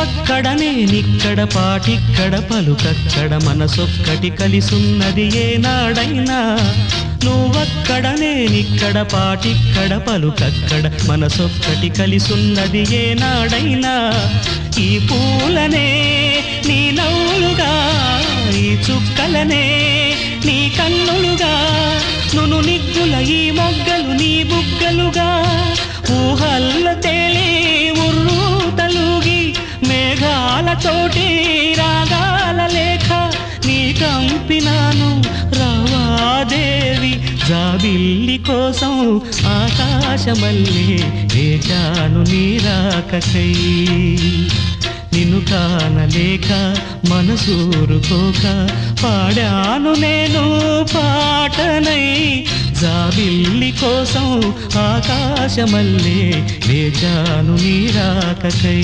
నువ్వక్కడ నేనిక్కడ పాటిక్కడ పలుకక్కడ మనసొక్కటి కలిసున్నది ఏనాడైనా నువ్వక్కడ నేనిక్కడ పాటిక్కడ పలుకక్కడ మనసొక్కటి కలిసున్నది ఏనాడైనా ఈ పూలనే నీ నవ్వులుగా ఈ చుక్కలనే నీ కన్నులుగా నును నిగ్గుల ఈ మొగ్గలు నీ బుగ్గలుగా ఊహల్ల తేలి ఉర్రు తలుగి మేఘాలతోటి రాగాల లేఖ నీ కంపినాను రావాదేవి జాబిల్లి కోసం ఆకాశమల్లే వేచాను నీ రాకకై నిన్ను కానలేక మనసూరుకోక పాడాను నేను పాటనై జాబిల్లి కోసం ఆకాశమల్లే వేచాను నీ రాకకై